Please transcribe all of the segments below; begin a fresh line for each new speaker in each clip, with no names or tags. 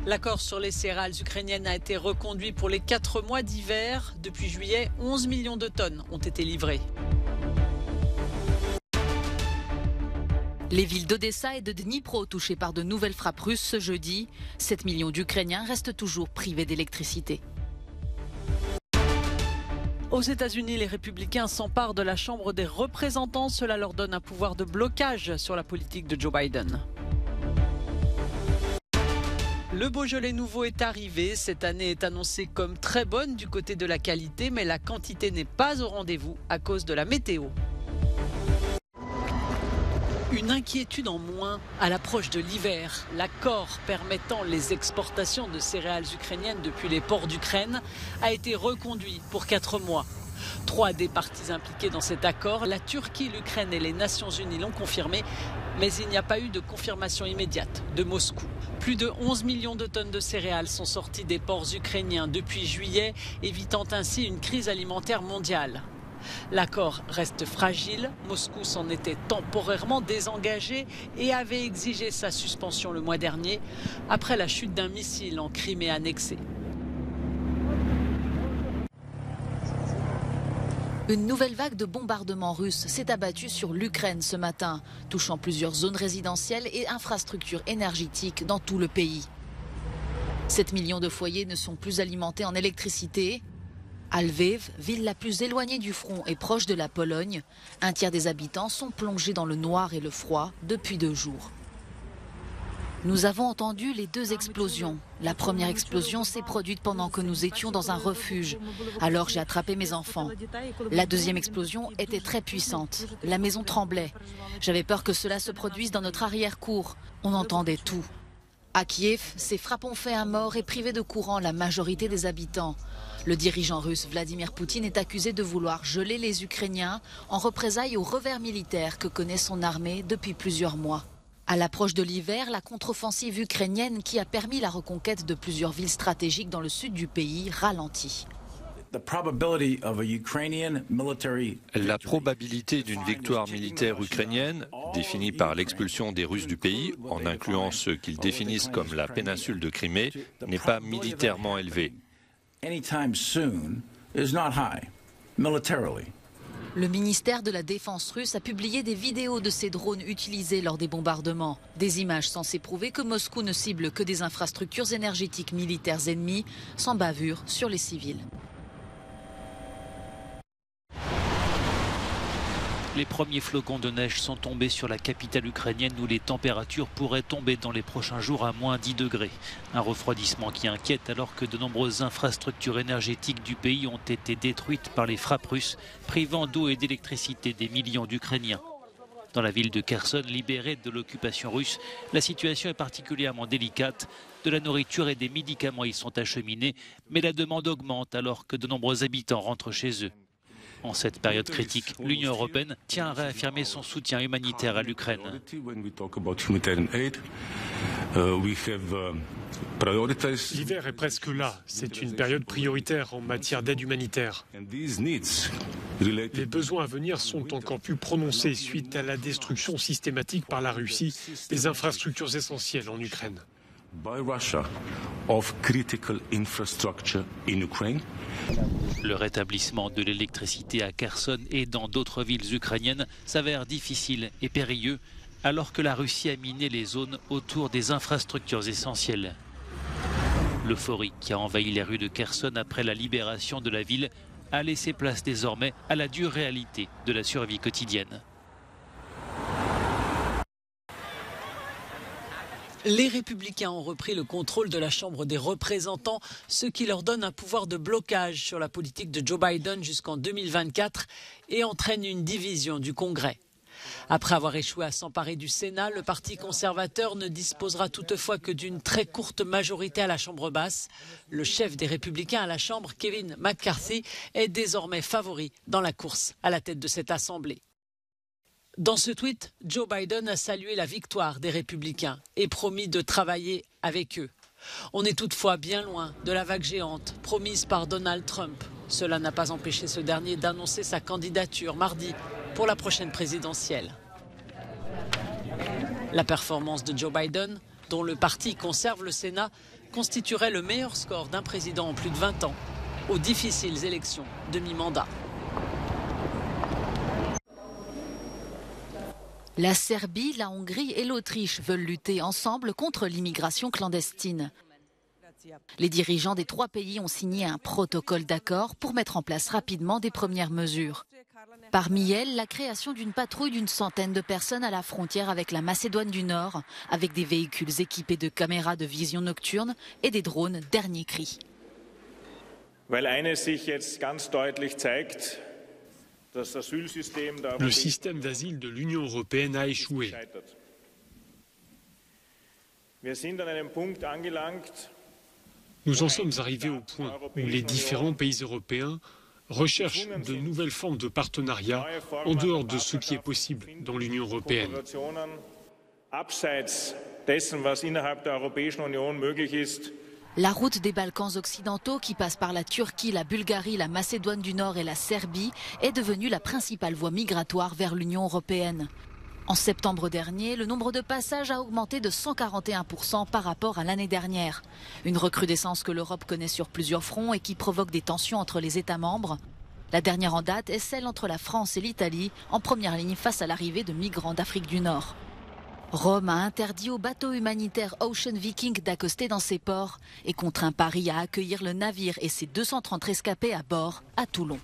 L'accord sur les céréales ukrainiennes a été reconduit pour les 4 mois d'hiver. Depuis juillet, 11 millions de tonnes ont été livrées.
Les villes d'Odessa et de Dnipro touchées par de nouvelles frappes russes ce jeudi. 7 millions d'Ukrainiens restent toujours privés d'électricité.
Aux États-Unis, les républicains s'emparent de la Chambre des représentants. Cela leur donne un pouvoir de blocage sur la politique de Joe Biden. Le Beaujolais nouveau est arrivé. Cette année est annoncée comme très bonne du côté de la qualité, mais la quantité n'est pas au rendez-vous à cause de la météo. Une inquiétude en moins à l'approche de l'hiver. L'accord permettant les exportations de céréales ukrainiennes depuis les ports d'Ukraine a été reconduit pour 4 mois. 3 des parties impliquées dans cet accord, la Turquie, l'Ukraine et les Nations Unies l'ont confirmé, mais il n'y a pas eu de confirmation immédiate de Moscou. Plus de 11 millions de tonnes de céréales sont sorties des ports ukrainiens depuis juillet, évitant ainsi une crise alimentaire mondiale. L'accord reste fragile. Moscou s'en était temporairement désengagé et avait exigé sa suspension le mois dernier après la chute d'un missile en Crimée annexée.
Une nouvelle vague de bombardements russes s'est abattue sur l'Ukraine ce matin, touchant plusieurs zones résidentielles et infrastructures énergétiques dans tout le pays. 7 millions de foyers ne sont plus alimentés en électricité. À Lviv, ville la plus éloignée du front et proche de la Pologne, un tiers des habitants sont plongés dans le noir et le froid depuis 2 jours. Nous avons entendu les 2 explosions. La première explosion s'est produite pendant que nous étions dans un refuge. Alors j'ai attrapé mes enfants. La deuxième explosion était très puissante. La maison tremblait. J'avais peur que cela se produise dans notre arrière-cour. On entendait tout. À Kiev, ces frappes ont fait un mort et privé de courant la majorité des habitants. Le dirigeant russe Vladimir Poutine est accusé de vouloir geler les Ukrainiens en représailles au revers militaire que connaît son armée depuis plusieurs mois. À l'approche de l'hiver, la contre-offensive ukrainienne qui a permis la reconquête de plusieurs villes stratégiques dans le sud du pays ralentit.
La probabilité d'une victoire militaire ukrainienne, définie par l'expulsion des Russes du pays, en incluant ceux qu'ils définissent comme la péninsule de Crimée, n'est pas militairement élevée.
Le ministère de la Défense russe a publié des vidéos de ces drones utilisés lors des bombardements. Des images censées prouver que Moscou ne cible que des infrastructures énergétiques militaires ennemies, sans bavure sur les civils.
Les premiers flocons de neige sont tombés sur la capitale ukrainienne où les températures pourraient tomber dans les prochains jours à moins 10 degrés. Un refroidissement qui inquiète alors que de nombreuses infrastructures énergétiques du pays ont été détruites par les frappes russes, privant d'eau et d'électricité des millions d'Ukrainiens. Dans la ville de Kherson, libérée de l'occupation russe, la situation est particulièrement délicate. De la nourriture et des médicaments y sont acheminés, mais la demande augmente alors que de nombreux habitants rentrent chez eux. En cette période critique, l'Union européenne tient à réaffirmer son soutien humanitaire à l'Ukraine.
L'hiver est presque là. C'est une période prioritaire en matière d'aide humanitaire. Les besoins à venir sont encore plus prononcés suite à la destruction systématique par la Russie des infrastructures essentielles en Ukraine.
Le rétablissement de l'électricité à Kherson et dans d'autres villes ukrainiennes s'avère difficile et périlleux alors que la Russie a miné les zones autour des infrastructures essentielles. L'euphorie qui a envahi les rues de Kherson après la libération de la ville a laissé place désormais à la dure réalité de la survie quotidienne.
Les républicains ont repris le contrôle de la Chambre des représentants, ce qui leur donne un pouvoir de blocage sur la politique de Joe Biden jusqu'en 2024 et entraîne une division du Congrès. Après avoir échoué à s'emparer du Sénat, le Parti conservateur ne disposera toutefois que d'une très courte majorité à la Chambre basse. Le chef des républicains à la Chambre, Kevin McCarthy, est désormais favori dans la course à la tête de cette Assemblée. Dans ce tweet, Joe Biden a salué la victoire des Républicains et promis de travailler avec eux. On est toutefois bien loin de la vague géante promise par Donald Trump. Cela n'a pas empêché ce dernier d'annoncer sa candidature mardi pour la prochaine présidentielle. La performance de Joe Biden, dont le parti conserve le Sénat, constituerait le meilleur score d'un président en plus de 20 ans aux difficiles élections de mi-mandat.
La Serbie, la Hongrie et l'Autriche veulent lutter ensemble contre l'immigration clandestine. Les dirigeants des 3 pays ont signé un protocole d'accord pour mettre en place rapidement des premières mesures. Parmi elles, la création d'une patrouille d'une centaine de personnes à la frontière avec la Macédoine du Nord, avec des véhicules équipés de caméras de vision nocturne et des drones dernier cri.
Le système d'asile de l'Union européenne a échoué. Nous en sommes arrivés au point où les différents pays européens recherchent de nouvelles formes de partenariat en dehors de ce qui est possible dans l'Union européenne.
La route des Balkans occidentaux, qui passe par la Turquie, la Bulgarie, la Macédoine du Nord et la Serbie, est devenue la principale voie migratoire vers l'Union européenne. En septembre dernier, le nombre de passages a augmenté de 141% par rapport à l'année dernière. Une recrudescence que l'Europe connaît sur plusieurs fronts et qui provoque des tensions entre les États membres. La dernière en date est celle entre la France et l'Italie, en première ligne face à l'arrivée de migrants d'Afrique du Nord. Rome a interdit aux bateaux humanitaires Ocean Viking d'accoster dans ses ports et contraint Paris à accueillir le navire et ses 230 rescapés à bord à Toulon.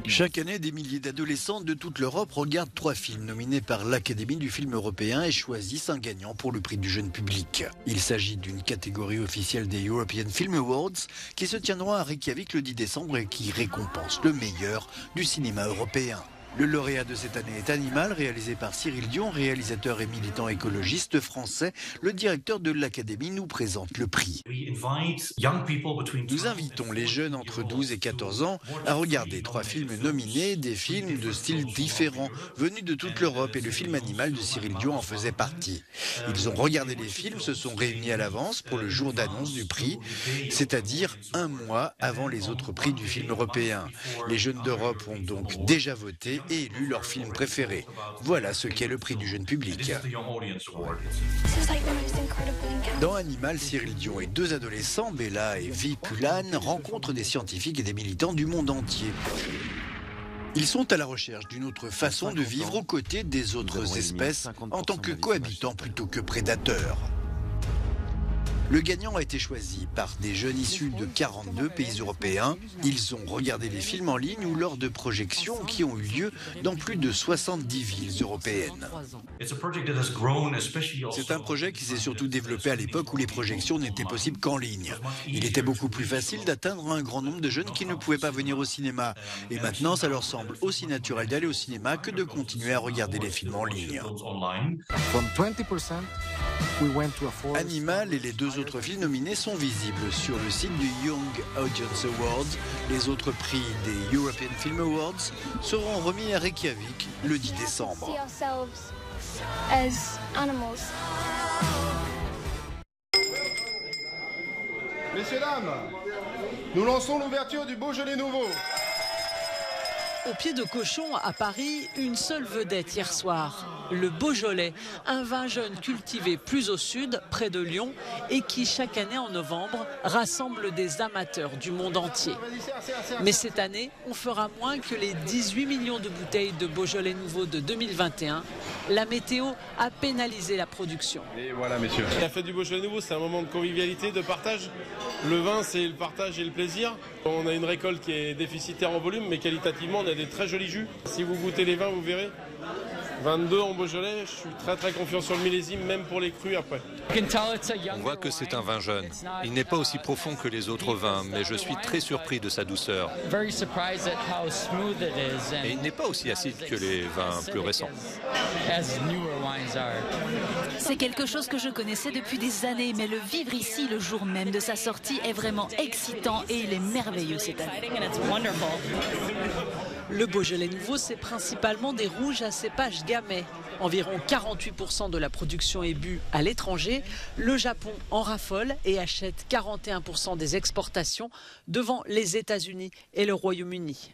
Chaque année, des milliers d'adolescents de toute l'Europe regardent 3 films nominés par l'Académie du film européen et choisissent un gagnant pour le prix du jeune public. Il s'agit d'une catégorie officielle des European Film Awards qui se tiendront à Reykjavik le 10 décembre et qui récompense le meilleur du cinéma européen. Le lauréat de cette année est Animal, réalisé par Cyril Dion, réalisateur et militant écologiste français. Le directeur de l'Académie nous présente le prix. Nous invitons les jeunes entre 12 et 14 ans à regarder 3 films nominés, des films de styles différents, venus de toute l'Europe, et le film Animal de Cyril Dion en faisait partie. Ils ont regardé les films, se sont réunis à l'avance pour le jour d'annonce du prix, c'est-à-dire 1 mois avant les autres prix du film européen. Les jeunes d'Europe ont donc déjà voté et élu leur film préféré. Voilà ce qu'est le prix du jeune public. Dans Animal, Cyril Dion et 2 adolescents, Bella et Vi Pulan, rencontrent des scientifiques et des militants du monde entier. Ils sont à la recherche d'une autre façon de vivre aux côtés des autres espèces en tant que cohabitants plutôt que prédateurs. Le gagnant a été choisi par des jeunes issus de 42 pays européens. Ils ont regardé les films en ligne ou lors de projections qui ont eu lieu dans plus de 70 villes européennes. C'est un projet qui s'est surtout développé à l'époque où les projections n'étaient possibles qu'en ligne. Il était beaucoup plus facile d'atteindre un grand nombre de jeunes qui ne pouvaient pas venir au cinéma. Et maintenant, ça leur semble aussi naturel d'aller au cinéma que de continuer à regarder les films en ligne. Animal et les 2 autres films nominés sont visibles sur le site du Young Audience Awards. Les autres prix des European Film Awards seront remis à Reykjavik le 10 décembre.
Messieurs, dames, nous lançons l'ouverture du Beaujolais nouveau.
Au pied de cochon, à Paris, une seule vedette hier soir, le Beaujolais, un vin jeune cultivé plus au sud, près de Lyon, et qui chaque année en novembre rassemble des amateurs du monde entier. Mais cette année, on fera moins que les 18 millions de bouteilles de Beaujolais nouveau de 2021. La météo a pénalisé la production.
Et voilà, messieurs.
La fête du Beaujolais nouveau, c'est un moment de convivialité, de partage. Le vin, c'est le partage et le plaisir. On a une récolte qui est déficitaire en volume, mais qualitativement, on a des très jolis jus. Si vous goûtez les vins, vous verrez. 22 en Beaujolais, je suis très confiant sur le millésime, même pour les crus après.
On voit que c'est un vin jeune. Il n'est pas aussi profond que les autres vins, mais je suis très surpris de sa douceur. Et il n'est pas aussi acide que les vins plus récents.
C'est quelque chose que je connaissais depuis des années, mais le vivre ici le jour même de sa sortie est vraiment excitant et il est merveilleux cette année.
Le Beaujolais nouveau, c'est principalement des rouges à cépage gamay. Environ 48% de la production est bue à l'étranger. Le Japon en raffole et achète 41% des exportations devant les États-Unis et le Royaume-Uni.